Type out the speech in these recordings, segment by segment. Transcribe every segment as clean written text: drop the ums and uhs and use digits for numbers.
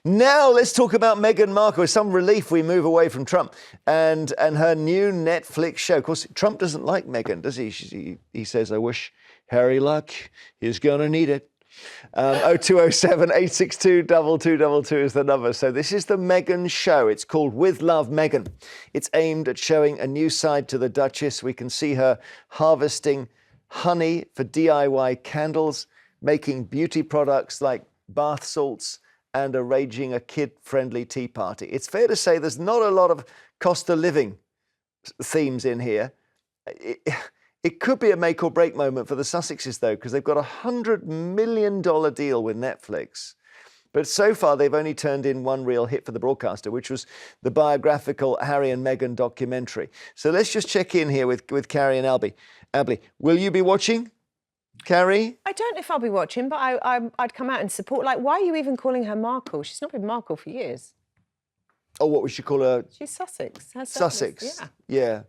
Now let's talk about Meghan Markle. With some relief, we move away from Trump and her new Netflix show. Of course, Trump doesn't like Meghan, does he? He says, I wish Harry luck. He's going to need it. 0207 862 2222 is the number. So this is the Meghan show. It's called With Love, Meghan. It's aimed at showing a new side to the Duchess. We can see her harvesting honey for DIY candles, making beauty products like bath salts, and arranging a kid-friendly tea party. It's fair to say there's not a lot of cost of living themes in here. It could be a make or break moment for the Sussexes, though, because they've got a $100 million deal with Netflix. But so far, they've only turned in one real hit for the broadcaster, which was the biographical Harry and Meghan documentary. So let's just check in here with Carrie and Albie. Albie, will you be watching? Carrie? I don't know if I'll be watching, but I'd come out and support. Like, why are you even calling her Markle? She's not been Markle for years. Oh, what we should call her? She's Sussex. Sussex. Yeah.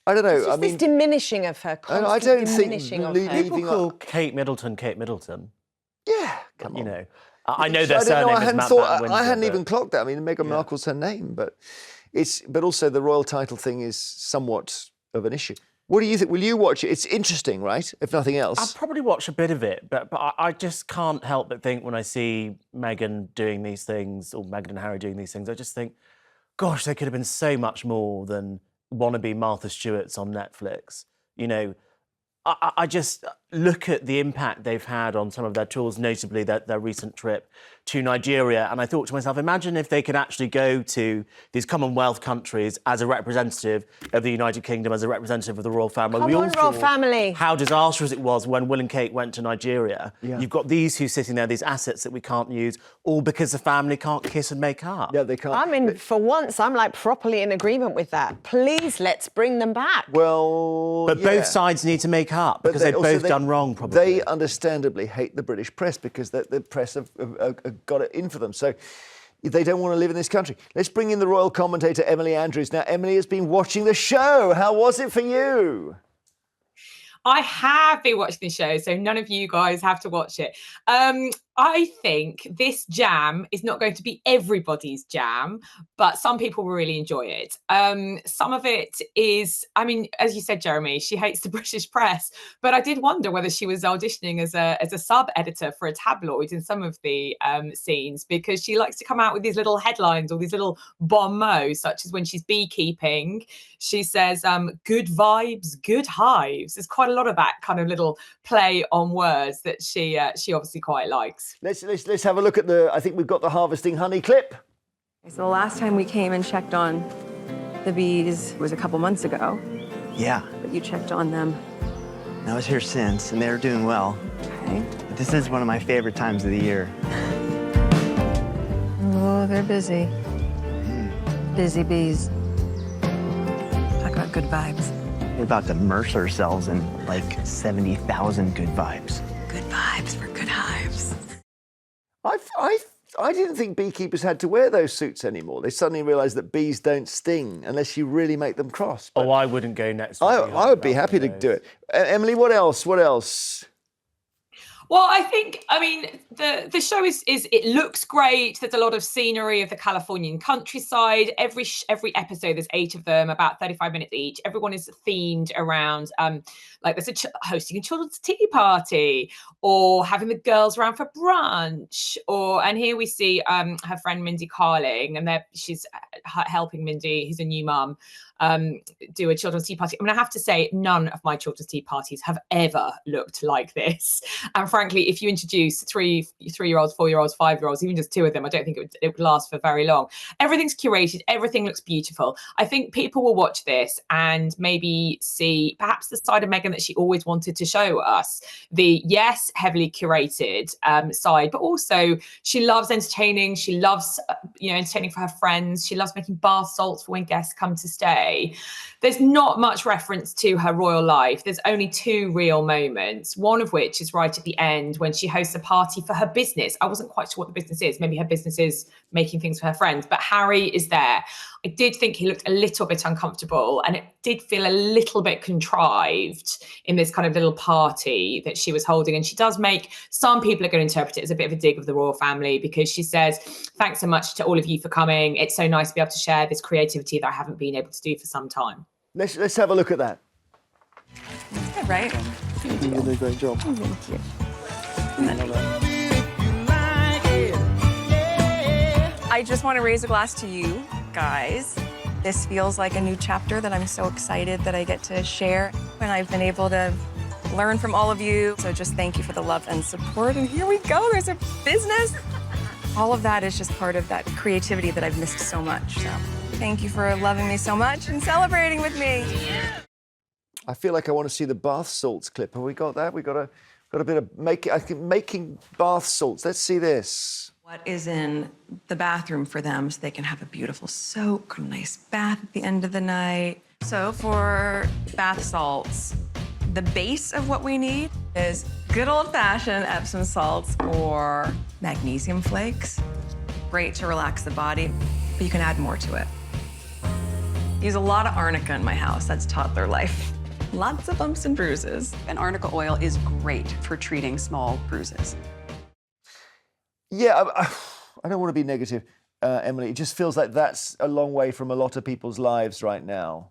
I don't know. It's just this diminishing of her. I don't think people call Kate Middleton Kate Middleton. Yeah, come on. You know, I know their surname is Matt Windsor, I hadn't even clocked that. I mean, Meghan Markle's her name, but also the royal title thing is somewhat of an issue. What do you think? Will you watch it? It's interesting, right? If nothing else. I'll probably watch a bit of it, but I just can't help but think when I see Meghan doing these things, or Meghan and Harry doing these things, I just think, gosh, there could have been so much more than wannabe Martha Stewart's on Netflix. You know, I just look at the impact they've had on some of their tours, notably their recent trip to Nigeria. And I thought to myself, imagine if they could actually go to these Commonwealth countries as a representative of the United Kingdom, as a representative of the royal family. Come on, royal family. How disastrous it was when Will and Kate went to Nigeria. Yeah. You've got these who sitting there, these assets that we can't use, all because the family can't kiss and make up. Yeah, they can't. I mean, for once, I'm like properly in agreement with that. Please, let's bring them back. Well, but both sides need to make up because they've both done wrong, probably. They understandably hate the British press because the press have got it in for them. So they don't want to live in this country. Let's bring in the royal commentator, Emily Andrews. Now, Emily has been watching the show. How was it for you? I have been watching the show, so none of you guys have to watch it. I think this jam is not going to be everybody's jam, but some people will really enjoy it. Some of it is, I mean, as you said, Jeremy, she hates the British press, but I did wonder whether she was auditioning as a sub-editor for a tabloid in some of the scenes, because she likes to come out with these little headlines or these little bon mots, such as when she's beekeeping, she says, good vibes, good hives. There's quite a lot of that kind of little play on words that she obviously quite likes. Let's have a look at I think we've got the harvesting honey clip. So the last time we came and checked on the bees was a couple months ago. Yeah. But you checked on them. I was here since, and they're doing well. Okay. But this is one of my favorite times of the year. Oh, they're busy. Busy bees. Talk about good vibes. We're about to immerse ourselves in like 70,000 good vibes. Good vibes for good hives. I didn't think beekeepers had to wear those suits anymore. They suddenly realised that bees don't sting unless you really make them cross. But I wouldn't go next. I would be happy to do it. Emily, what else? What else? Well, I think, I mean, the show is it looks great. There's a lot of scenery of the Californian countryside. Every episode, there's 8 of them, about 35 minutes each. Everyone is themed around, like there's hosting a children's tea party, or having the girls around for brunch, and here we see her friend Mindy Carling, and she's helping Mindy, who's a new mum, do a children's tea party. I mean, I have to say, none of my children's tea parties have ever looked like this. And frankly, if you introduce three-year-olds, 4-year-olds, 5-year-olds, even just 2 of them, I don't think it would last for very long. Everything's curated. Everything looks beautiful. I think people will watch this and maybe see perhaps the side of Meghan that she always wanted to show us. The, yes, heavily curated side, but also she loves entertaining. She loves, entertaining for her friends. She loves making bath salts for when guests come to stay. There's not much reference to her royal life. There's only 2 real moments, one of which is right at the end weekend when she hosts a party for her business. I wasn't quite sure what the business is. Maybe her business is making things for her friends, but Harry is there. I did think he looked a little bit uncomfortable, and it did feel a little bit contrived in this kind of little party that she was holding. And she does make, some people are going to interpret it as a bit of a dig of the royal family, because she says, thanks so much to all of you for coming. It's so nice to be able to share this creativity that I haven't been able to do for some time. Let's have a look at that. Good, right? You did a great job. Thank you. I just want to raise a glass to you guys. This feels like a new chapter that I'm so excited that I get to share. And I've been able to learn from all of you. So just thank you for the love and support. And here we go, there's a business. All of that is just part of that creativity that I've missed so much. So thank you for loving me so much and celebrating with me. I feel like I want to see the bath salts clip. Have we got that? We got a bit of making bath salts. Let's see this. What is in the bathroom for them so they can have a beautiful soak, a nice bath at the end of the night. So for bath salts, the base of what we need is good old-fashioned Epsom salts or magnesium flakes. Great to relax the body, but you can add more to it. Use a lot of arnica in my house. That's toddler life. Lots of bumps and bruises. And arnica oil is great for treating small bruises. Yeah, I don't want to be negative, Emily. It just feels like that's a long way from a lot of people's lives right now.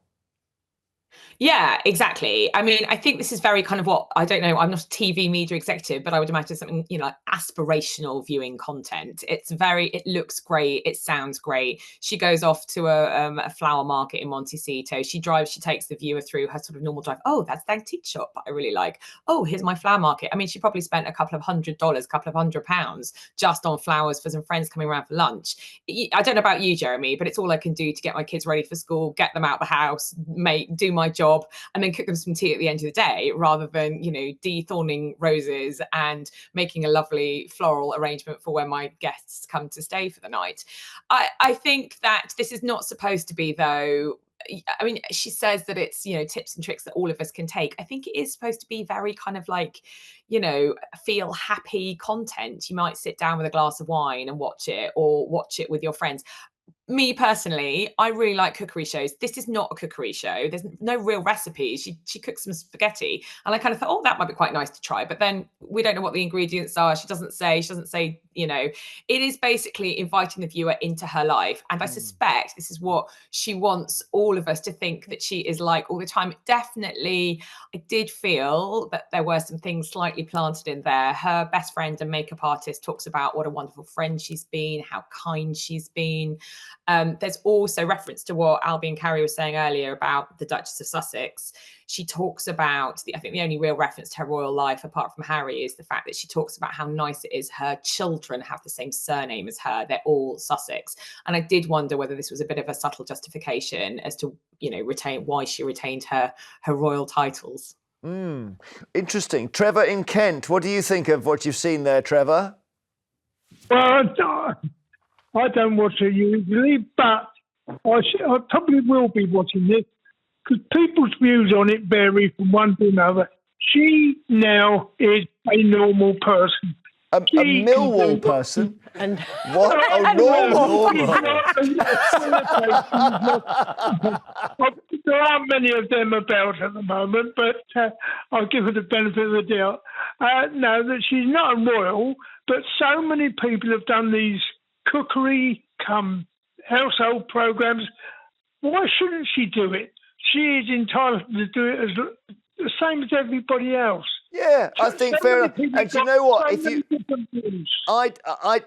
Yeah, exactly. I mean, I think this is very kind of what, I don't know, I'm not a TV media executive, but I would imagine something, you know, like aspirational viewing content. It looks great. It sounds great. She goes off to a flower market in Montecito. She takes the viewer through her sort of normal drive. Oh, that's the antique shop that I really like. Oh, here's my flower market. I mean, she probably spent a couple of £100 just on flowers for some friends coming around for lunch. I don't know about you, Jeremy, but it's all I can do to get my kids ready for school, get them out of the house, do my job, and then cook them some tea at the end of the day, rather than, you know, de-thorning roses and making a lovely floral arrangement for when my guests come to stay for the night. I think that this is not supposed to be, though. I mean, she says that it's, you know, tips and tricks that all of us can take. I think it is supposed to be very kind of like, you know, feel happy content. You might sit down with a glass of wine and watch it, or watch it with your friends. Me personally, I really like cookery shows. This is not a cookery show. There's no real recipes. She cooks some spaghetti, and I kind of thought, oh, that might be quite nice to try. But then we don't know what the ingredients are. She doesn't say, you know. It is basically inviting the viewer into her life. And I suspect this is what she wants all of us to think that she is like all the time. Definitely, I did feel that there were some things slightly planted in there. Her best friend and makeup artist talks about what a wonderful friend she's been, how kind she's been. There's also reference to what Albie and Carrie were saying earlier about the Duchess of Sussex. She talks about, I think the only real reference to her royal life, apart from Harry, is the fact that she talks about how nice it is her children have the same surname as her. They're all Sussex. And I did wonder whether this was a bit of a subtle justification as to, you know, why she retained her royal titles. Interesting. Trevor in Kent, what do you think of what you've seen there, Trevor? Well, I don't watch it usually, but I probably will be watching this, because people's views on it vary from one to another. She now is a normal person. A Millwall person? And what? Oh, normal. There aren't many of them about at the moment, but I'll give her the benefit of the doubt. No, that she's not a royal, but so many people have done these cookery household programs. Why shouldn't she do it? She is entitled to do it as the same as everybody else. Yeah, I think fair enough. And you know what?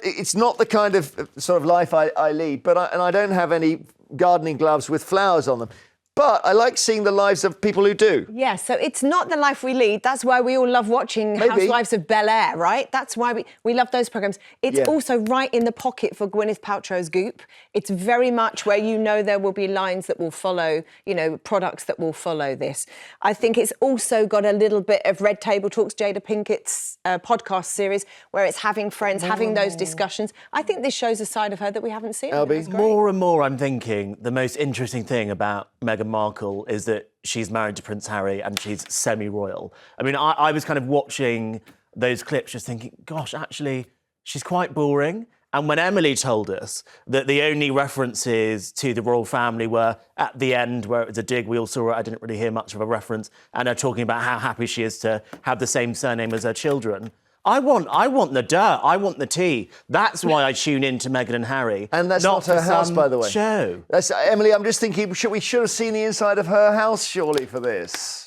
It's not the kind of sort of life I lead, but I don't have any gardening gloves with flowers on them. But I like seeing the lives of people who do. Yeah, so it's not the life we lead. That's why we all love watching Housewives of Bel-Air, right? That's why we love those programmes. It's also right in the pocket for Gwyneth Paltrow's Goop. It's very much where you know there will be lines that will follow, you know, products that will follow this. I think it's also got a little bit of Red Table Talks, Jada Pinkett's podcast series, where it's having friends, having those discussions. I think this shows a side of her that we haven't seen. Albie? More and more I'm thinking the most interesting thing about Meghan Markle is that she's married to Prince Harry and she's semi-royal. I mean, I was kind of watching those clips, just thinking, gosh, actually, she's quite boring. And when Emily told us that the only references to the royal family were at the end, where it was a dig, we all saw it, I didn't really hear much of a reference, and her talking about how happy she is to have the same surname as her children. I want the dirt. I want the tea. That's why I tune in to Meghan and Harry. And that's not her house, by the way. Show. That's, Emily, I'm just thinking, we should have seen the inside of her house, surely, for this.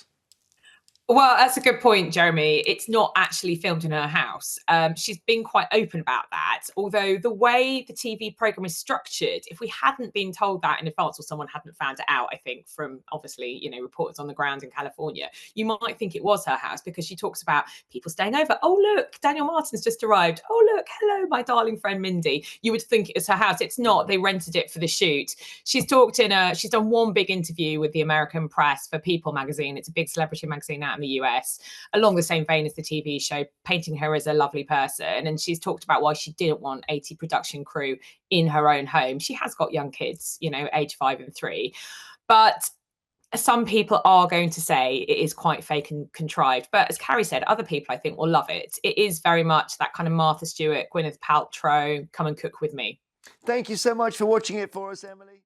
Well, that's a good point, Jeremy. It's not actually filmed in her house. She's been quite open about that. Although the way the TV programme is structured, if we hadn't been told that in advance or someone hadn't found it out, I think, from obviously, you know, reporters on the ground in California, you might think it was her house because she talks about people staying over. Oh, look, Daniel Martin's just arrived. Oh, look, hello, my darling friend Mindy. You would think it was her house. It's not. They rented it for the shoot. She's done one big interview with the American press for People magazine. It's a big celebrity magazine out in the US, along the same vein as the TV show, painting her as a lovely person. And she's talked about why she didn't want 80 production crew in her own home. She has got young kids, you know, age 5 and 3. But some people are going to say it is quite fake and contrived. But as Carrie said, other people, I think, will love it. It is very much that kind of Martha Stewart, Gwyneth Paltrow, come and cook with me. Thank you so much for watching it for us, Emily.